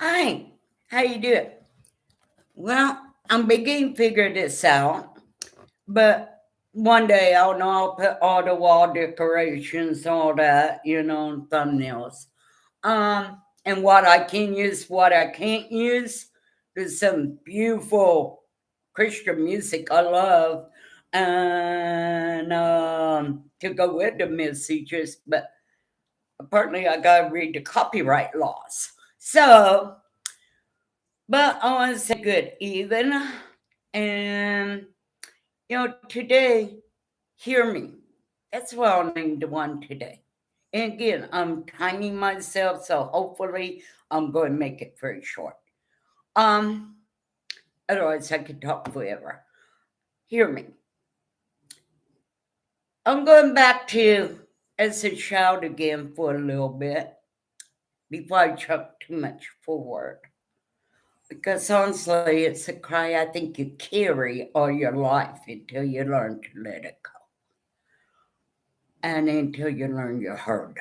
Hi, how you doing? Well, I'm beginning to figure this out, but one day I'll know I'll put all the wall decorations, all that, and thumbnails. And what I can use, what I can't use. There's some beautiful Christian music I love, and to go with the messages, but apparently I gotta read the copyright laws. So, but I want to say good evening. And, today, hear me. That's what I'll name the one today. And again, I'm timing myself, so hopefully I'm going to make it very short. Um, Otherwise I could talk forever. Hear me. I'm going back to as a child again for a little bit before I chuck too much forward. Because honestly, it's a cry I think you carry all your life until you learn to let it go. And until you learn you're heard.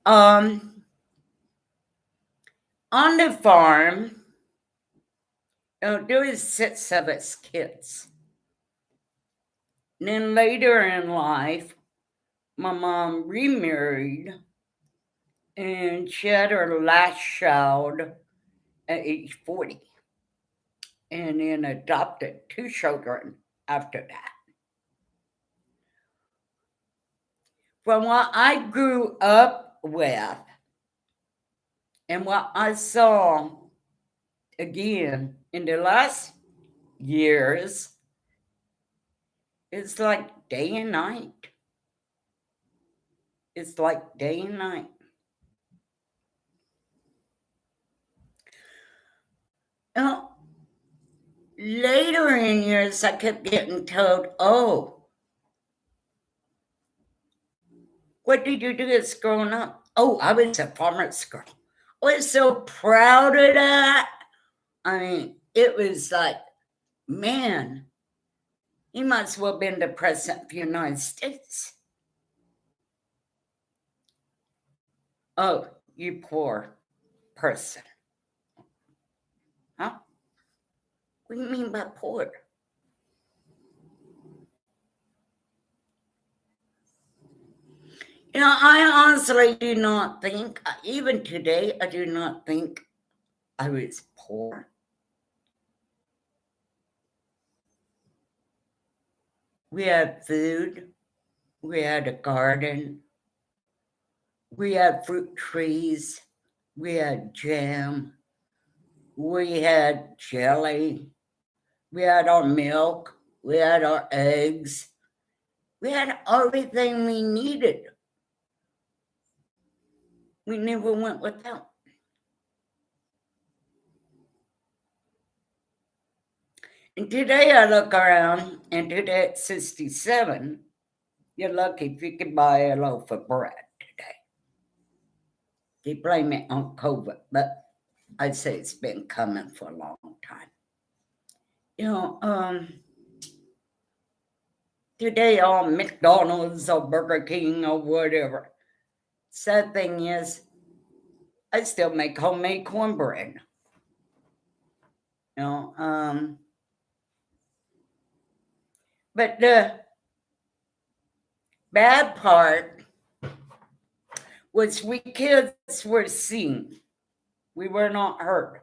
Um, on the farm, there was 6 of us kids. And then later in life, my mom remarried and she had her last child at age 40. And then adopted 2 children after that. From what I grew up with and what I saw again in the last years, it's like day and night. It's like day and night. Now, later in years, I kept getting told, oh, what did you do as growing up? Oh, I was a farmer's girl. I was so proud of that. I mean, it was like, man, he might as well have been the president of the United States. Oh, you poor person. Huh? What do you mean by poor? I honestly do not think, even today, I do not think I was poor. We had food, we had a garden, we had fruit trees, we had jam, we had jelly, we had our milk, we had our eggs, we had everything we needed. We never went without. And today I look around, and today at 67, you're lucky if you can buy a loaf of bread today. They blame it on COVID, but I'd say it's been coming for a long time. Today on McDonald's or Burger King or whatever. Sad thing is, I still make homemade cornbread. But the bad part was we kids were seen. We were not heard.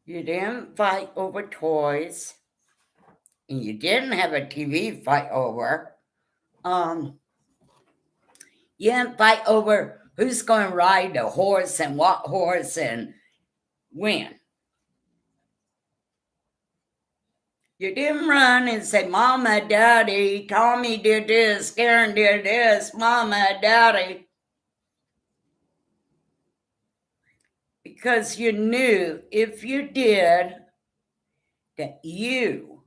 You didn't fight over toys, and you didn't have a TV fight over. You didn't fight over who's going to ride the horse and what horse and when. You didn't run and say, Mama, Daddy, Tommy did this, Karen did this, Mama, Daddy. Because you knew if you did, that you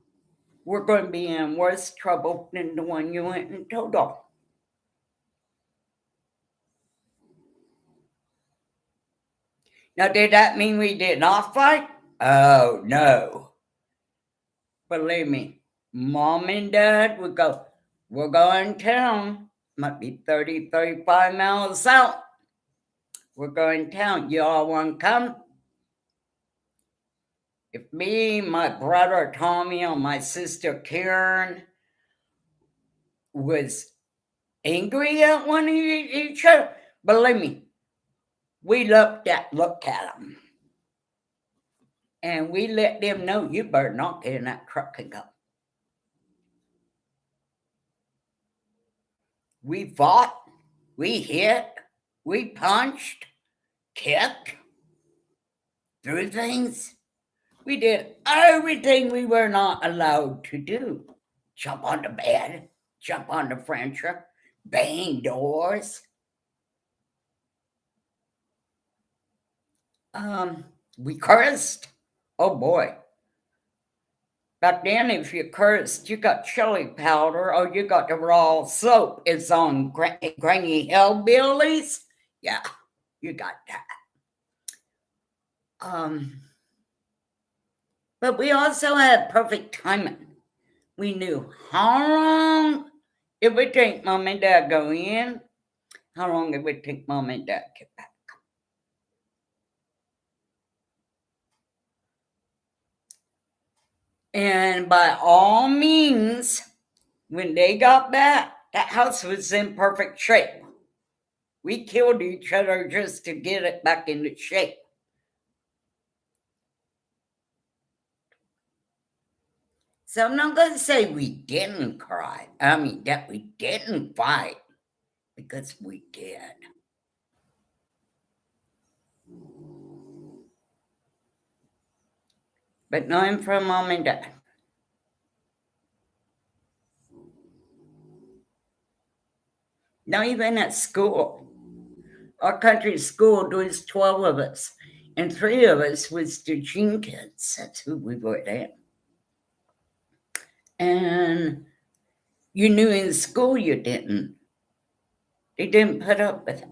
were going to be in worse trouble than the one you went and told on. Now, did that mean we did not fight? Oh, no. Believe me, Mom and Dad would go, we're going to town. Might be 30, 35 miles out. We're going town. You all want to come? If me, my brother Tommy, or my sister Karen was angry at one of each other, believe me, we look at them. And we let them know, you better not get in that truck and go. We fought, we hit, we punched, kicked, threw things. We did everything we were not allowed to do. Jump on the bed, jump on the furniture, bang doors. We cursed. Oh boy. Back then, if you cursed, you got chili powder or you got the raw soap. It's on Granny Hillbillies. Yeah, you got that. But we also had perfect timing. We knew how long it would take Mom and Dad go in, how long it would take Mom and Dad get back. And by all means, when they got back, that house was in perfect shape. We killed each other just to get it back into shape. So I'm not going to say we didn't cry. I mean, that we didn't fight, because we did. But not from Mom and Dad. Not even at school. Our country school, there was 12 of us, and 3 of us was the Gene kids. That's who we were then. And you knew in school you didn't. They didn't put up with it.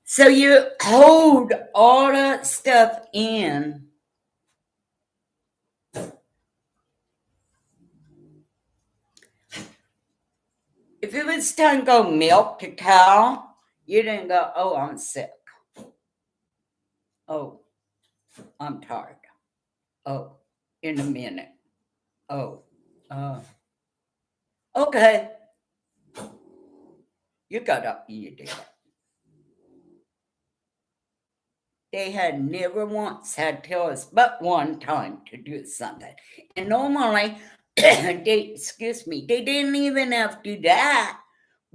So you hold all that stuff in. If it was time to go milk a cow, you didn't go, oh, I'm sick. Oh, I'm tired. Oh, in a minute. Oh, okay. You got up and you did it. They had never once had to tell us but one time to do something. And normally, they didn't even have to do that,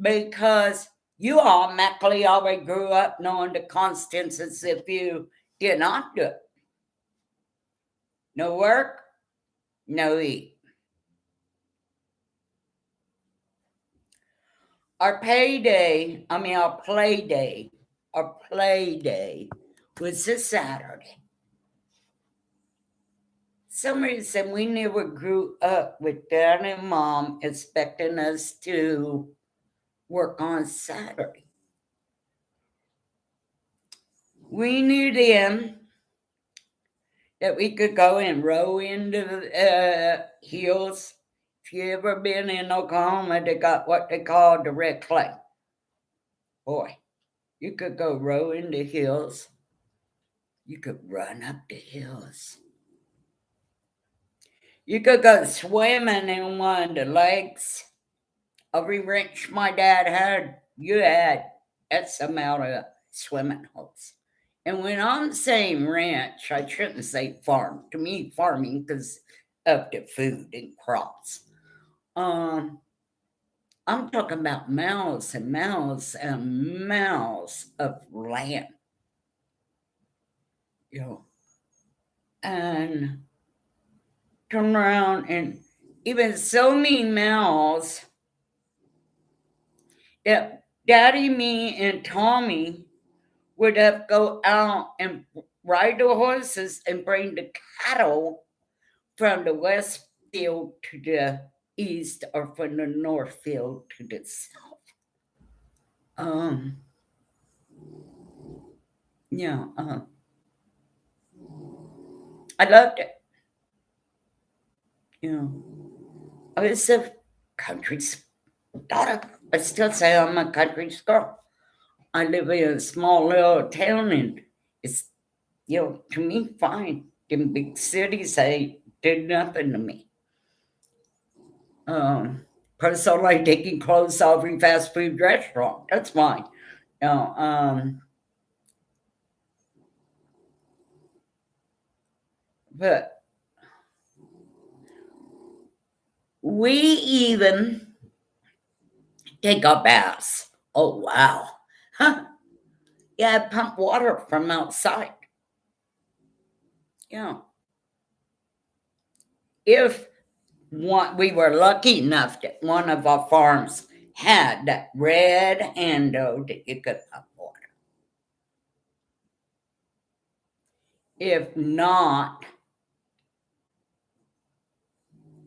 because you automatically already grew up knowing the consequences if you did not do it. No work, no eat. Our play day was this Saturday. Some reason we never grew up with Dad and Mom expecting us to work on Saturday. We knew then that we could go and row into the hills. If you ever been in Oklahoma, they got what they call the red clay. Boy, you could go row in the hills. You could run up the hills. You could go swimming in one of the lakes. Every ranch my dad had, you had X amount of swimming holes. And when I'm saying ranch, I shouldn't say farm. To me, farming because of the food and crops. I'm talking about miles and miles and miles of land. You know, and turn around and even so many miles that Daddy, me, and Tommy would have to go out and ride the horses and bring the cattle from the west field to the east or from the north field to the south. Yeah, I loved it. You know, I was country's daughter. I still say I'm a country's girl. I live in a small little town, and it's, to me, fine. In big cities, they did nothing to me. Personally, taking clothes off every fast food restaurant, that's fine. But we even take our baths. Oh, wow. Huh. Yeah, pump water from outside. If we were lucky enough that one of our farms had that red handle that you could pump water. If not,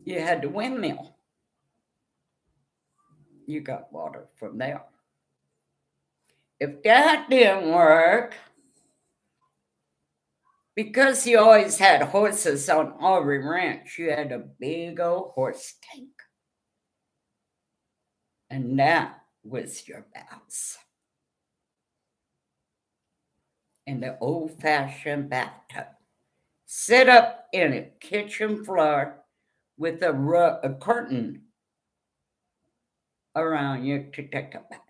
you had the windmill. You got water from there. If that didn't work, because you always had horses on every ranch, you had a big old horse tank. And that was your baths. And the old-fashioned bathtub. Sit up in a kitchen floor with a curtain around you to take a bath.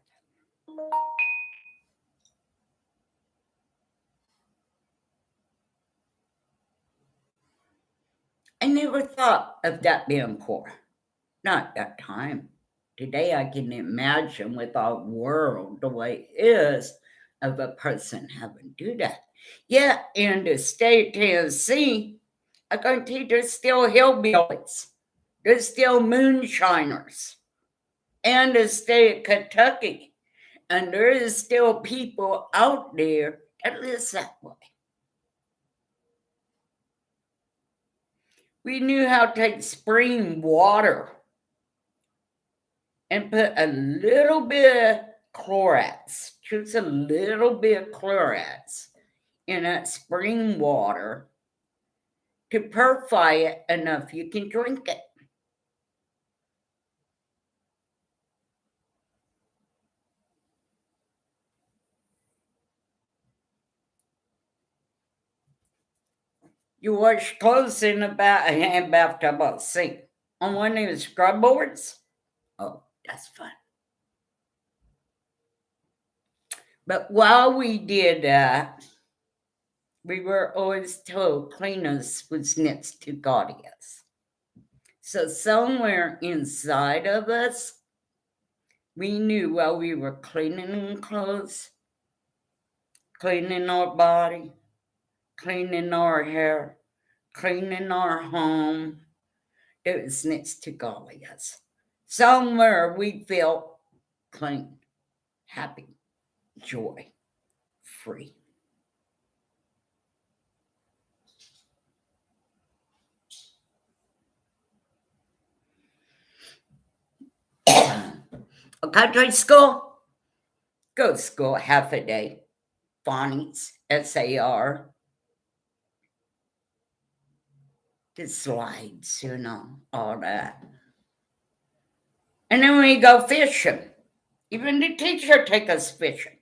I never thought of that being poor. Not that time. Today I can imagine with our world the way it is of a person having to do that. Yeah, in the state of Tennessee, I guarantee there's still hillbillies. There's still moonshiners. And the state of Kentucky. And there is still people out there that live that way. We knew how to take spring water and put a little bit of Clorox, just a little bit of Clorox in that spring water to purify it enough you can drink it. You wash clothes in a bathtub or sink. On one of the scrub boards? Oh, that's fun. But while we did that, we were always told cleanliness was next to godliness. So somewhere inside of us, we knew while we were cleaning clothes, cleaning our body, cleaning our hair, cleaning our home, it was next to godliness. Somewhere we felt clean, happy, joy, free. A country school? Go to school half a day. Phonics, SAR. The slides, all that. And then we go fishing. Even the teacher take us fishing.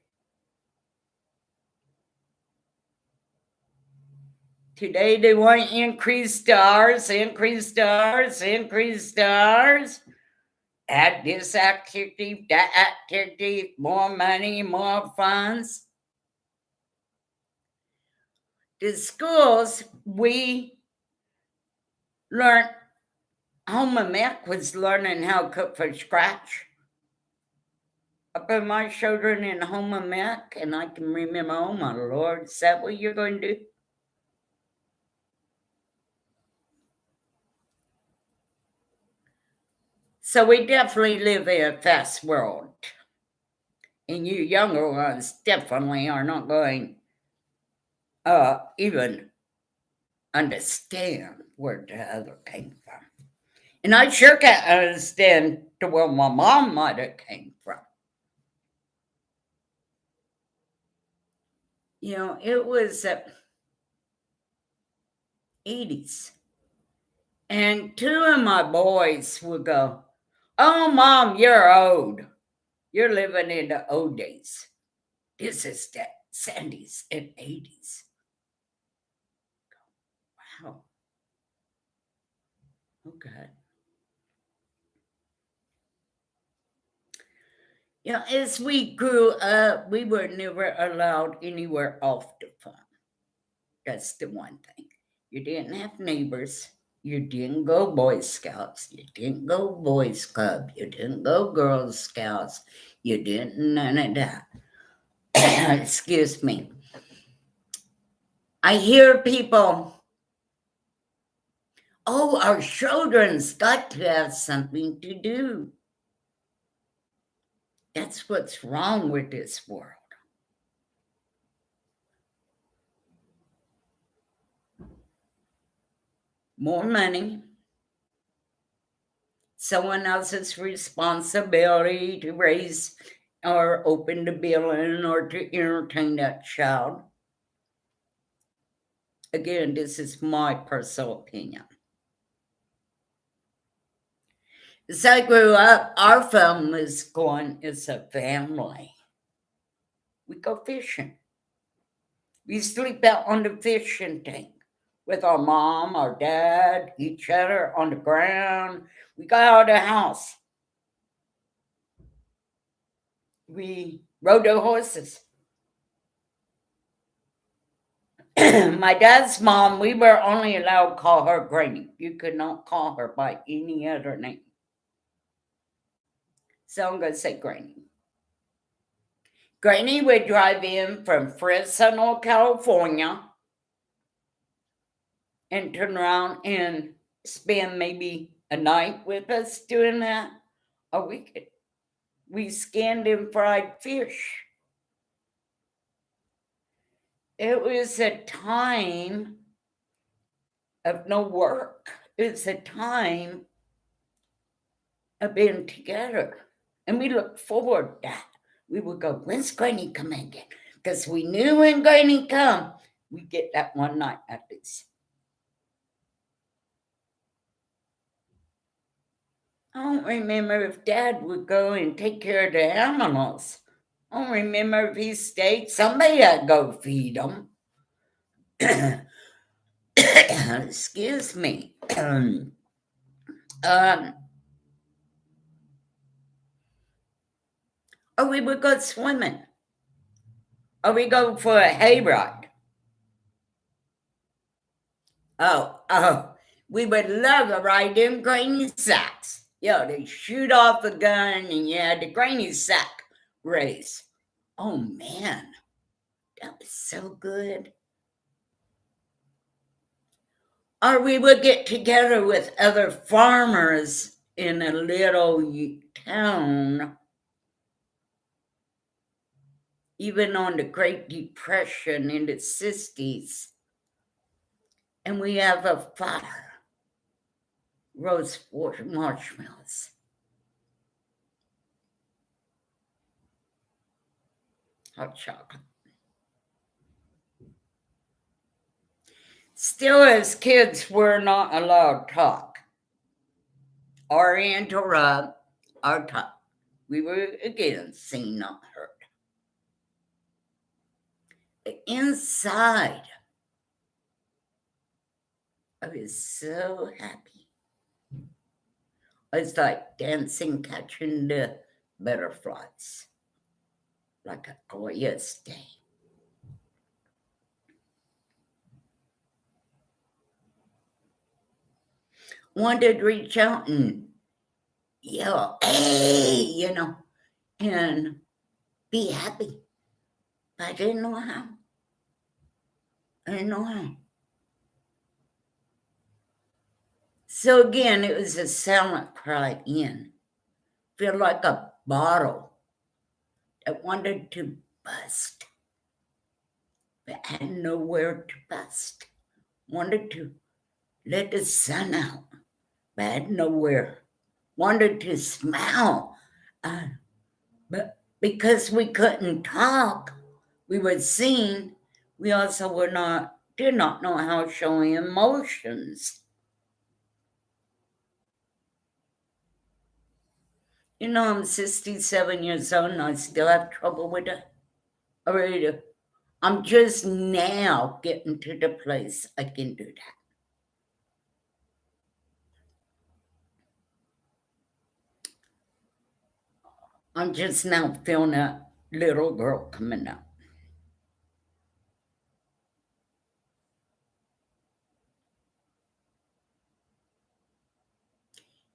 Today they want increased hours, increased hours, increased hours. Add this activity, that activity, more money, more funds. The schools, we learned, home ec was learning how to cook from scratch. I put my children in home ec, and I can remember, oh my Lord, is that what you're going to do? So we definitely live in a fast world. And you younger ones definitely are not going even understand where the other came from. And I sure can't understand to where my mom might have came from. It was 80s. And two of my boys would go, Oh, Mom, you're old. You're living in the old days. This is the 70s and 80s. Wow. Okay. Yeah, as we grew up, we were never allowed anywhere off the farm. That's the one thing. You didn't have neighbors. You didn't go Boy Scouts. You didn't go Boys Club. You didn't go Girl Scouts. You didn't none of that. Excuse me. I hear people, oh, our children's got to have something to do. That's what's wrong with this world. More money, someone else's responsibility to raise or open the billing or to entertain that child. Again, this is my personal opinion. As I grew up, our family was going as a family. We go fishing. We sleep out on the fishing tank with our mom, our dad, each other on the ground. We got out of the house. We rode the horses. My dad's mom, we were only allowed to call her Granny. You could not call her by any other name. So I'm going to say Granny. Granny would drive in from Fresno, California, and turn around and spend maybe a night with us doing that. Or we skinned and fried fish. It was a time of no work. It was a time of being together. And we looked forward to that. We would go, when's Granny coming again? Because we knew when Granny come, we'd get that one night at least. I don't remember if Dad would go and take care of the animals. I don't remember if he stayed. Somebody had to go feed them. Excuse me. Or we would go swimming. Or we go for a hayride. Oh, we would love to ride them granny sacks. They shoot off a gun and the granny sack race. Oh man, that was so good. Or we would get together with other farmers in a little town, even on the Great Depression in the 60s. And we have a fire, roast marshmallows. Hot chocolate. Still, as kids, we're not allowed to talk or interrupt our talk. We were, again, seen, not heard. Inside, I was so happy. It's like dancing, catching the butterflies, like a glorious day. Wanted to reach out and yell, hey, and be happy. But I didn't know how. So again, it was a silent cry in. Feel like a bottle that wanted to bust, but had nowhere to bust. Wanted to let the sun out, but had nowhere. Wanted to smile, but because we couldn't talk, we were seen. We also did not know how to show emotions. You know, I'm 67 years old and I still have trouble with it. I really do. I'm just now getting to the place I can do that. I'm just now feeling a little girl coming up.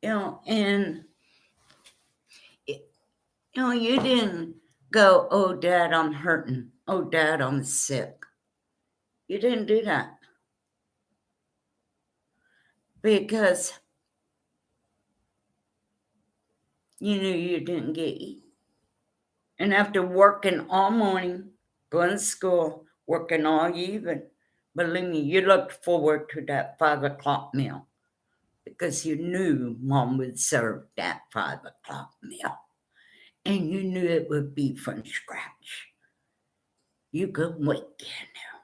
You know, and you didn't go, oh, Dad, I'm hurting. Oh, Dad, I'm sick. You didn't do that because you knew you didn't get eat. And after working all morning, going to school, working all evening, believe me, you looked forward to that 5 o'clock meal because you knew Mom would serve that 5 o'clock meal. And you knew it would be from scratch. You could wait there now.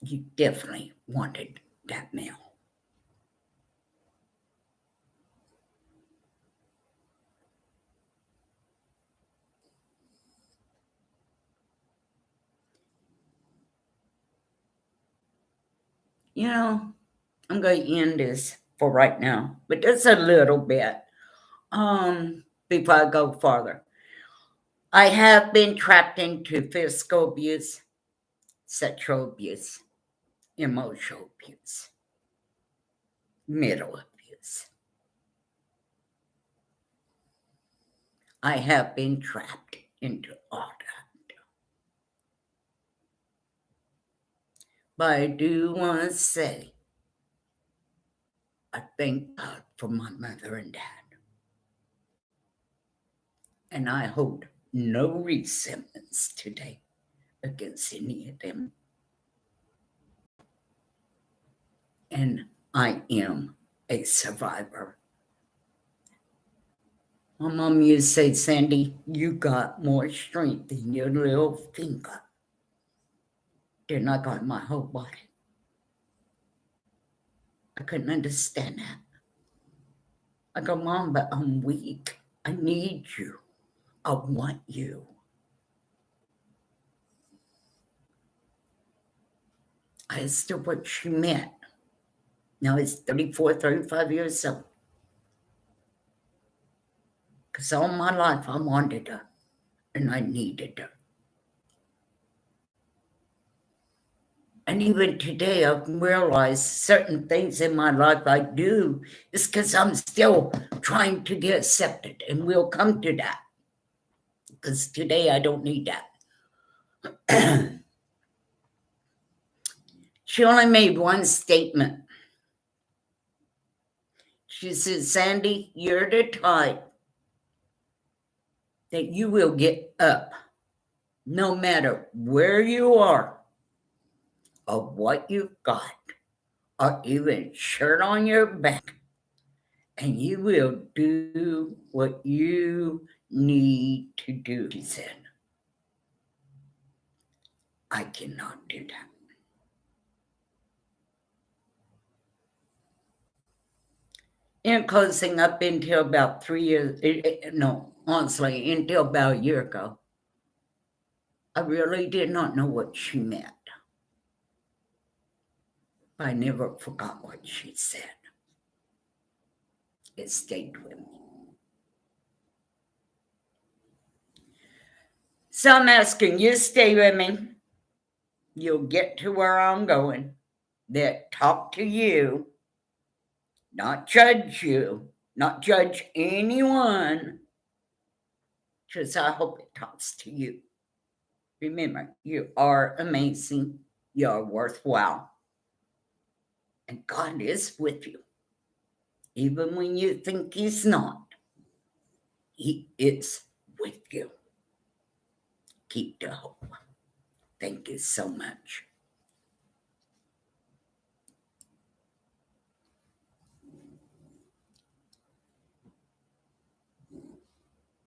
You definitely wanted that meal. You know, I'm going to end this for right now, but just a little bit before I go farther. I have been trapped into physical abuse, sexual abuse, emotional abuse, mental abuse. I have been trapped into all that. But I do want to say, I thank God for my mother and dad. And I hold no resentments today against any of them. And I am a survivor. My mom used to say, Sandy, you got more strength in your little finger than I got in my whole body. I couldn't understand that. I go, Mom, but I'm weak. I need you. I want you. I understood what she meant. Now it's 34, 35 years old. Because all my life I wanted her and I needed her. And even today, I've realized certain things in my life I do is because I'm still trying to get accepted, and we'll come to that. Because today I don't need that. She only made one statement. She said, Sandy, you're the type that you will get up no matter where you are or what you've got or even shirt on your back, and you will do what you need to do, she said. I cannot do that. In closing, up until about 3 years, no, honestly, until about a year ago, I really did not know what she meant. I never forgot what she said. It stayed with me. So I'm asking you, stay with me. You'll get to where I'm going. That talk to you, not judge you, not judge anyone. Just I hope it talks to you. Remember, you are amazing. You're worthwhile. And God is with you. Even when you think He's not, He is with you. Keep the hope. Thank you so much.